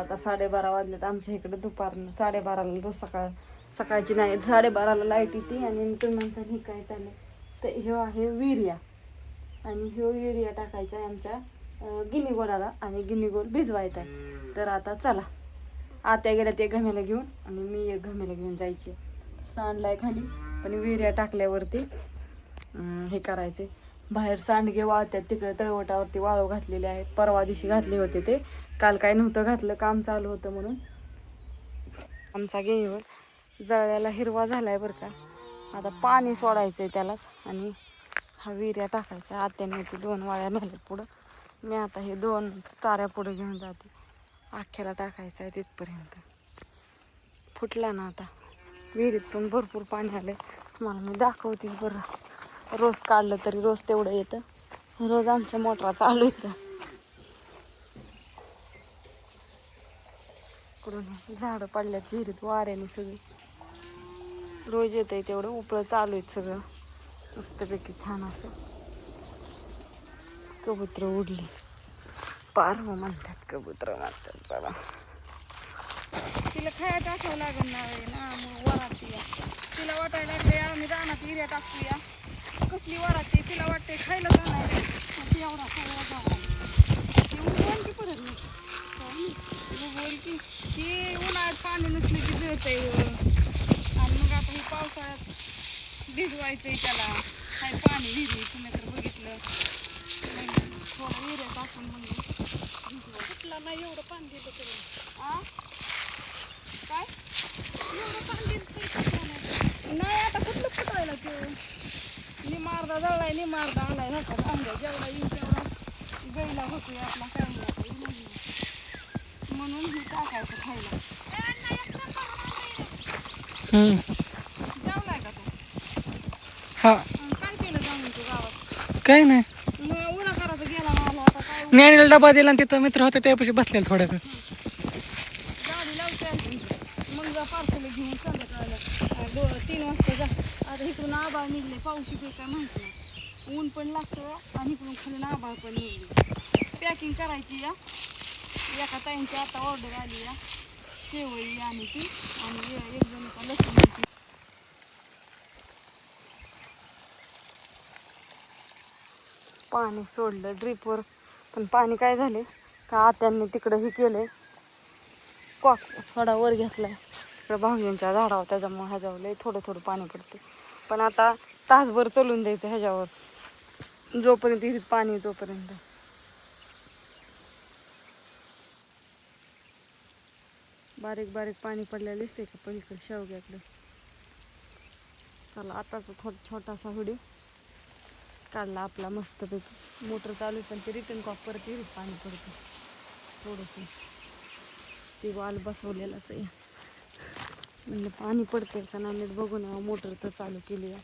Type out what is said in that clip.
आता 12:30 वाजलेत आमच्या इकडे. दुपारनं 12:30ला रोज सकाळची नाही 12:30ला लाईट येते. आणि तुम्ही माणसाने हे काय चाललंय तर ह्यो आहे युरिया. आणि ह्यो युरिया टाकायचा आहे आमच्या गिनीगोलाला. आणि गिनीगोल भिजवायचा आहे. तर आता चला, आत्या गेल्या ते घमेला घेऊन आणि मी एक घमेला घेऊन जायचे. सांडलाय खाली, पण युरिया टाकल्यावरती हे करायचे. बाहेर सांडगे वाळतात तिकडे तळवटावरती वाळू घातलेले आहेत. परवा दिवशी घातले होते ते, काल काय नव्हतं घातलं, काम चालू होतं म्हणून. आमचा गिनीवर जळल्याला हिरवा झालाय बरं का. आता पाणी सोडायचंय त्यालाच आणि हा युरिया टाकायचा. आत्याने ते 2 वाळ्या नेल्या पुढं. मी आता हे 2 ताऱ्या पुढे घेऊन जाते. अख्ख्याला टाकायचं आहे तिथपर्यंत. फुटला ना आता. विहिरीत पण भरपूर पाणी आलंय. तुम्हाला मी दाखवते बरं. रोज काढलं तरी रोज तेवढं येतं. रोज आमच्या मोटरा चालू येतं. कडून झाडं पडल्यात विहिरीत वाऱ्याने सगळी. रोज येतंय तेवढं. उपळं चालू आहेत सगळं मस्तपैकी छान असं. कबूतर उडली. पारव म्हणतात, कबूतर म्हणतात. चला, तिला खायला टाकावं लागेल ना मग वरात या. तिला वाटायला लागले आम्ही रानात युरिया टाकूया. कसली वरात तिला वाटते खायला जाणार एवढा सगळा जाणार. उगवण की परत उगवण की ही उन्हाळ्यात पाणी नसले की जळतंय. आणि मग आता हे पावसाळ्यात भिजवायचंय त्याला. हाय पाणी विहिरी तुम्ही तर बघितलं. थोडं युरिया टाकून म्हणजे कुठला नाही एवढं पाणी दिलं तरी. काय एवढं पाणी दिलं नाही. आता कुठलं फुटायला ते निमार्दा जळलाय, निमार्दा आलाय नका अंगा. जेवढा येईल तेवढा गैला होतोय आपला काय म्हणून हे टाकायचं खायला. जेवलाय का तू? हा, काय केलं जाऊन तू गावात? काही नाही. उन्हा करायचं गेला मला आता काय. ज्ञानीला डबा दिला आणि तिथं मित्र होते त्यापाशी बसलेला थोड्या वेळ. गाडी लावते मग जा पार्सल घेऊन संध्याकाळला 3 वाजता जा. आता इकडून आबाळ निघले, पाऊस येते काय माहिती नाही. ऊन पण लागतं आणि इकडून खाली आबाळ पण निघले. पॅकिंग करायची या. एका ताईंची आता ऑर्डर आली या शेवई आणि ती आणि एक जण का लसूण. पाणी सोडलं ड्रीपवर, पण पाणी काय झाले का आत्यांनी तिकडं हे केलंय. कॉक थोडा वर घेतलाय तिकडं भाऊजींच्या झाडावर, त्याच्यामुळे ह्याच्यावर लय थोडं पाणी पडते. पण आता तासभर चलून द्यायचं ह्याच्यावर जोपर्यंत विहिरीत पाणी तोपर्यंत. बारीक बारीक पाणी पडलेलं दिसतंय का पलीकडे शेवग्यातलं. चला, आताचा छोटासा व्हिडिओ काढला आपला मस्तपैकी. मोटर चालू पण ते रिटर्न कॉक परत विहिरीत पाणी पडतं थोडंसं. ते वाल बसवलेलाच आहे म्हणलं पाणी पडते का नाही नीट बघून मोटर तर चालू केली आहे.